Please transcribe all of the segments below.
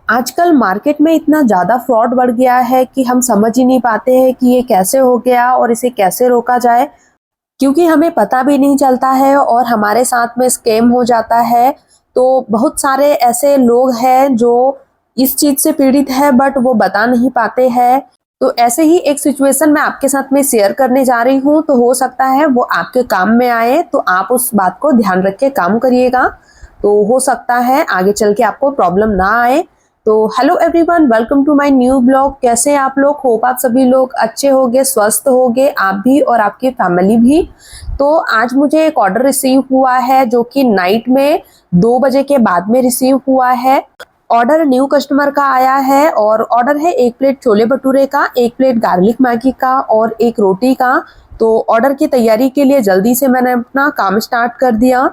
आजकल मार्केट में इतना ज़्यादा फ्रॉड बढ़ गया है कि हम समझ ही नहीं पाते हैं कि ये कैसे हो गया और इसे कैसे रोका जाए, क्योंकि हमें पता भी नहीं चलता है और हमारे साथ में स्कैम हो जाता है। तो बहुत सारे ऐसे लोग हैं जो इस चीज़ से पीड़ित है बट वो बता नहीं पाते हैं। तो ऐसे ही एक सिचुएशन मैं आपके साथ में शेयर करने जा रही हूँ, तो हो सकता है वो आपके काम में आए, तो आप उस बात को ध्यान रख के काम करिएगा। तो हो सकता है आगे चल के आपको प्रॉब्लम ना आए। तो hello everyone, welcome to my new blog. कैसे हैं आप लोग? होप आप सभी लोग अच्छे होंगे, स्वस्थ होंगे, आप भी और आपकी फैमिली भी। तो आज मुझे एक ऑर्डर रिसीव हुआ है जो कि नाइट में 2 बजे के बाद में रिसीव हुआ है। ऑर्डर न्यू कस्टमर का आया है और ऑर्डर है 1 प्लेट छोले भटूरे का, 1 प्लेट गार्लिक मैगी का और 1 रोटी का। तो ऑर्डर की तैयारी के लिए जल्दी से मैंने अपना काम स्टार्ट कर दिया।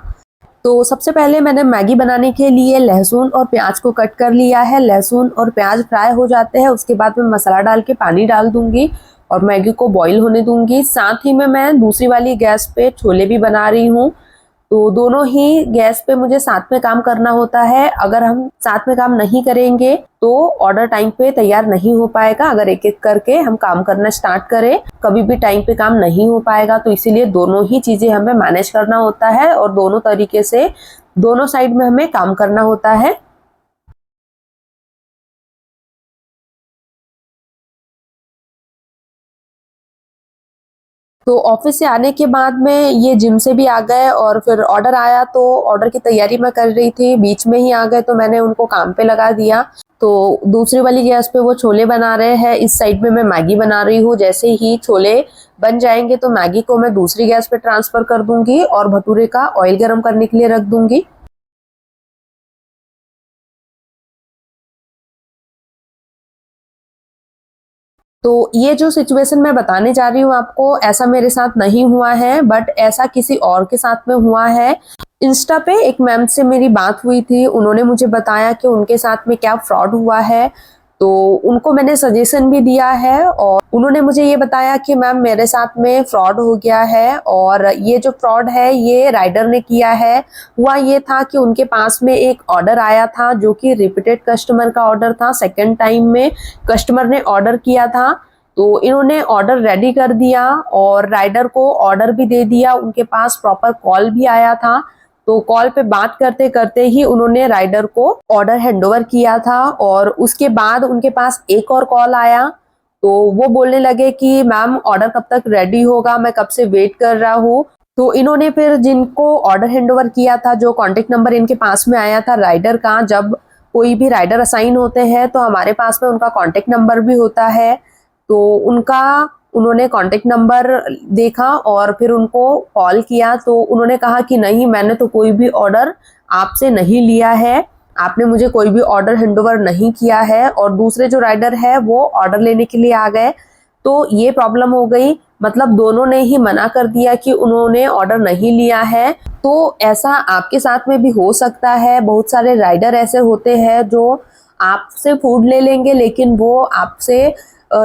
तो सबसे पहले मैंने मैगी बनाने के लिए लहसुन और प्याज को कट कर लिया है। लहसुन और प्याज फ्राई हो जाते हैं, उसके बाद मैं मसाला डाल के पानी डाल दूंगी और मैगी को बॉईल होने दूंगी। साथ ही में मैं दूसरी वाली गैस पे छोले भी बना रही हूँ। तो दोनों ही गैस पे मुझे साथ में काम करना होता है। अगर हम साथ में काम नहीं करेंगे तो ऑर्डर टाइम पे तैयार नहीं हो पाएगा। अगर एक एक करके हम काम करना स्टार्ट करें, कभी भी टाइम पे काम नहीं हो पाएगा। तो इसीलिए दोनों ही चीजें हमें मैनेज करना होता है और दोनों तरीके से दोनों साइड में हमें काम करना होता है। तो ऑफिस से आने के बाद में ये जिम से भी आ गए और फिर ऑर्डर आया, तो ऑर्डर की तैयारी मैं कर रही थी, बीच में ही आ गए तो मैंने उनको काम पे लगा दिया। तो दूसरी वाली गैस पे वो छोले बना रहे हैं, इस साइड में मैं मैगी बना रही हूँ। जैसे ही छोले बन जाएंगे तो मैगी को मैं दूसरी गैस पे ट्रांसफर कर दूंगी और भटूरे का ऑयल गर्म करने के लिए रख दूंगी। तो ये जो सिचुएशन मैं बताने जा रही हूँ आपको, ऐसा मेरे साथ नहीं हुआ है बट ऐसा किसी और के साथ में हुआ है। इंस्टा पे एक मैम से मेरी बात हुई थी, उन्होंने मुझे बताया कि उनके साथ में क्या फ्रॉड हुआ है। तो उनको मैंने सजेशन भी दिया है और उन्होंने मुझे ये बताया कि मैम मेरे साथ में फ्रॉड हो गया है और ये जो फ्रॉड है ये राइडर ने किया है। हुआ ये था कि उनके पास में एक ऑर्डर आया था जो कि रिपीटेड कस्टमर का ऑर्डर था। सेकेंड टाइम में कस्टमर ने ऑर्डर किया था, तो इन्होंने ऑर्डर रेडी कर दिया और राइडर को ऑर्डर भी दे दिया। उनके पास प्रॉपर कॉल भी आया था, तो कॉल पे बात करते करते ही उन्होंने राइडर को ऑर्डर हैंडओवर किया था। और उसके बाद उनके पास एक और कॉल आया, तो वो बोलने लगे कि मैम ऑर्डर कब तक रेडी होगा, मैं कब से वेट कर रहा हूँ। तो इन्होंने फिर जिनको ऑर्डर हैंडओवर किया था, जो कॉन्टेक्ट नंबर इनके पास में आया था राइडर का, जब कोई भी राइडर असाइन होते हैं तो हमारे पास में उनका कॉन्टेक्ट नंबर भी होता है। तो उनका उन्होंने कांटेक्ट नंबर देखा और फिर उनको कॉल किया, तो उन्होंने कहा कि नहीं, मैंने तो कोई भी ऑर्डर आपसे नहीं लिया है, आपने मुझे कोई भी ऑर्डर हैंडओवर नहीं किया है। और दूसरे जो राइडर है वो ऑर्डर लेने के लिए आ गए, तो ये प्रॉब्लम हो गई। मतलब दोनों ने ही मना कर दिया कि उन्होंने ऑर्डर नहीं लिया है। तो ऐसा आपके साथ में भी हो सकता है। बहुत सारे राइडर ऐसे होते हैं जो आपसे फूड ले लेंगे लेकिन वो आपसे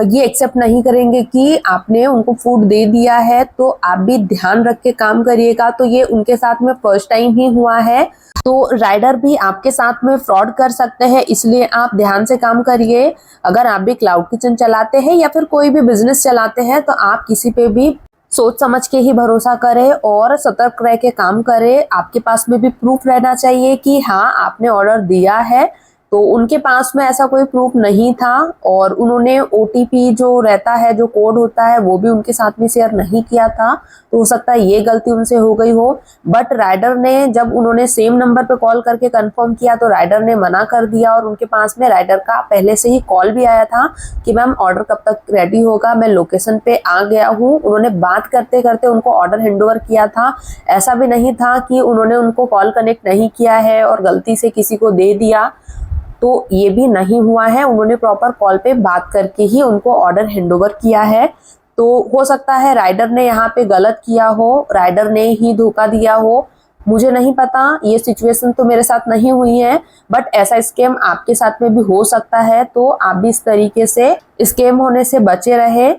ये एक्सेप्ट नहीं करेंगे कि आपने उनको फूड दे दिया है। तो आप भी ध्यान रख के काम करिएगा। तो ये उनके साथ में फर्स्ट टाइम ही हुआ है। तो राइडर भी आपके साथ में फ्रॉड कर सकते हैं, इसलिए आप ध्यान से काम करिए। अगर आप भी क्लाउड किचन चलाते हैं या फिर कोई भी बिजनेस चलाते हैं तो आप किसी पे भी सोच समझ के ही भरोसा करें और सतर्क रह के काम करें। आपके पास में भी प्रूफ रहना चाहिए कि हाँ आपने ऑर्डर दिया है। तो उनके पास में ऐसा कोई प्रूफ नहीं था और उन्होंने ओटीपी जो रहता है, जो कोड होता है, वो भी उनके साथ में शेयर नहीं किया था। तो हो सकता है ये गलती उनसे हो गई हो। बट राइडर ने जब उन्होंने सेम नंबर पे कॉल करके कंफर्म किया तो राइडर ने मना कर दिया और उनके पास में राइडर का पहले से ही कॉल भी आया था कि मैम ऑर्डर कब तक रेडी होगा, मैं लोकेशन पे आ गया हूँ। उन्होंने बात करते करते उनको ऑर्डर हैंडओवर किया था। ऐसा भी नहीं था कि उन्होंने उनको कॉल कनेक्ट नहीं किया है और गलती से किसी को दे दिया, तो ये भी नहीं हुआ है। उन्होंने प्रॉपर कॉल पे बात करके ही उनको ऑर्डर हैंडओवर किया है। तो हो सकता है राइडर ने यहाँ पे गलत किया हो, राइडर ने ही धोखा दिया हो, मुझे नहीं पता। ये सिचुएशन तो मेरे साथ नहीं हुई है बट ऐसा स्कैम आपके साथ में भी हो सकता है। तो आप भी इस तरीके से स्कैम होने से बचे रहे।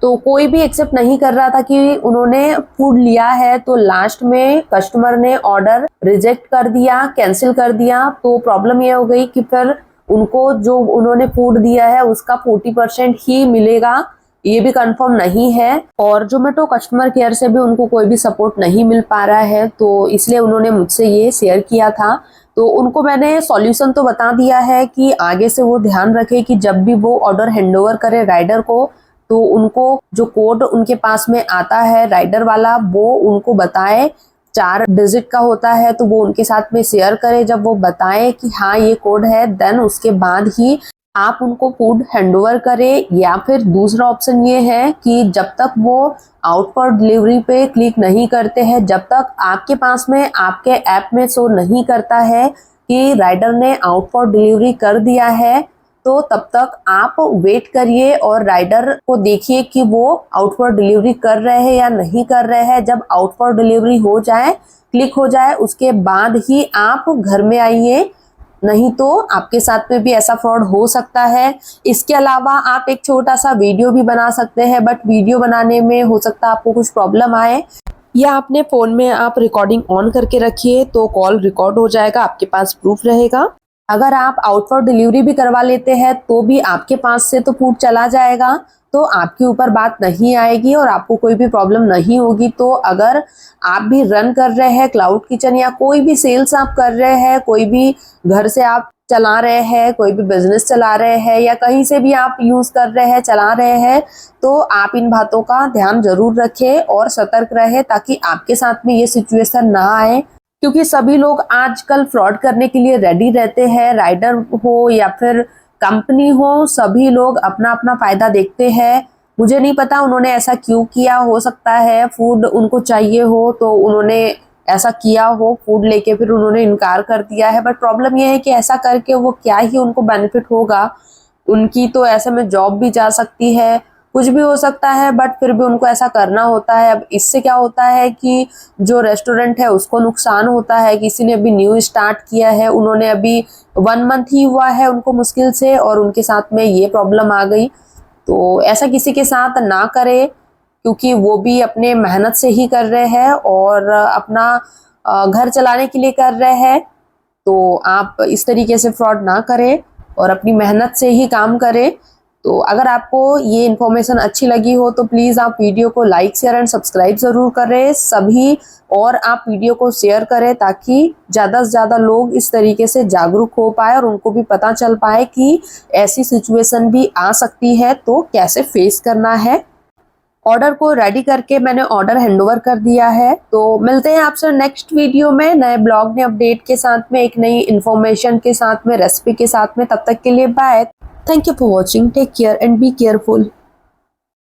तो कोई भी एक्सेप्ट नहीं कर रहा था कि उन्होंने फूड लिया है, तो लास्ट में कस्टमर ने ऑर्डर रिजेक्ट कर दिया, कैंसिल कर दिया। तो प्रॉब्लम ये हो गई कि फिर उनको जो उन्होंने फूड दिया है उसका 40% ही मिलेगा, ये भी कंफर्म नहीं है। और जोमेटो कस्टमर केयर से भी उनको कोई भी सपोर्ट नहीं मिल पा रहा है, तो इसलिए उन्होंने मुझसे ये शेयर किया था। तो उनको मैंने सॉल्यूशन तो बता दिया है कि आगे से वो ध्यान रखे कि जब भी वो ऑर्डर हैंडओवर करे राइडर को, तो उनको जो कोड उनके पास में आता है राइडर वाला वो उनको बताए, 4 डिजिट का होता है, तो वो उनके साथ में शेयर करे। जब वो बताए कि हाँ ये कोड है, देन उसके बाद ही आप उनको फूड हैंडओवर करें। या फिर दूसरा ऑप्शन ये है कि जब तक वो आउट फॉर डिलीवरी पे क्लिक नहीं करते हैं, जब तक आपके पास में आपके ऐप में शो नहीं करता है कि राइडर ने आउट फॉर डिलीवरी कर दिया है, तो तब तक आप वेट करिए और राइडर को देखिए कि वो आउट फॉर डिलीवरी कर रहे हैं या नहीं कर रहे हैं। जब आउट फॉर डिलीवरी हो जाए, क्लिक हो जाए, उसके बाद ही आप घर में आइए, नहीं तो आपके साथ में भी ऐसा फ्रॉड हो सकता है। इसके अलावा आप एक छोटा सा वीडियो भी बना सकते हैं, बट वीडियो बनाने में हो सकता है आपको कुछ प्रॉब्लम आए, या अपने फ़ोन में आप रिकॉर्डिंग ऑन करके रखिए तो कॉल रिकॉर्ड हो जाएगा, आपके पास प्रूफ रहेगा। अगर आप आउट फॉर डिलीवरी भी करवा लेते हैं तो भी आपके पास से तो फूड चला जाएगा, तो आपके ऊपर बात नहीं आएगी और आपको कोई भी प्रॉब्लम नहीं होगी। तो अगर आप भी रन कर रहे हैं क्लाउड किचन या कोई भी सेल्स आप कर रहे हैं, कोई भी घर से आप चला रहे हैं, कोई भी बिजनेस चला रहे हैं, या कहीं से भी आप यूज़ कर रहे हैं, चला रहे हैं, तो आप इन बातों का ध्यान जरूर रखें और सतर्क रहें ताकि आपके साथ में ये सिचुएशन ना आए। क्योंकि सभी लोग आजकल फ्रॉड करने के लिए रेडी रहते हैं, राइडर हो या फिर कंपनी हो, सभी लोग अपना अपना फायदा देखते हैं। मुझे नहीं पता उन्होंने ऐसा क्यों किया, हो सकता है फूड उनको चाहिए हो तो उन्होंने ऐसा किया हो, फूड लेके फिर उन्होंने इनकार कर दिया है। बट प्रॉब्लम यह है कि ऐसा करके वो क्या ही उनको बेनिफिट होगा, उनकी तो ऐसे में जॉब भी जा सकती है, कुछ भी हो सकता है, बट फिर भी उनको ऐसा करना होता है। अब इससे क्या होता है कि जो रेस्टोरेंट है उसको नुकसान होता है। किसी ने अभी न्यू स्टार्ट किया है, उन्होंने अभी 1 मंथ ही हुआ है उनको मुश्किल से, और उनके साथ में ये प्रॉब्लम आ गई। तो ऐसा किसी के साथ ना करें, क्योंकि वो भी अपने मेहनत से ही कर रहे हैं और अपना घर चलाने के लिए कर रहे हैं। तो आप इस तरीके से फ्रॉड ना करें और अपनी मेहनत से ही काम करें। तो अगर आपको ये इन्फॉर्मेशन अच्छी लगी हो तो प्लीज़ आप वीडियो को लाइक, शेयर एंड सब्सक्राइब ज़रूर करें सभी, और आप वीडियो को शेयर करें ताकि ज़्यादा से ज़्यादा लोग इस तरीके से जागरूक हो पाए और उनको भी पता चल पाए कि ऐसी सिचुएशन भी आ सकती है तो कैसे फेस करना है। ऑर्डर को रेडी करके मैंने ऑर्डर हैंडओवर कर दिया है। तो मिलते हैं आपसे नेक्स्ट वीडियो में नए ब्लॉग में अपडेट के साथ में, एक नई इन्फॉर्मेशन के साथ में, रेसिपी के साथ में। तब तक के लिए bye. Thank you for watching. Take care and be careful.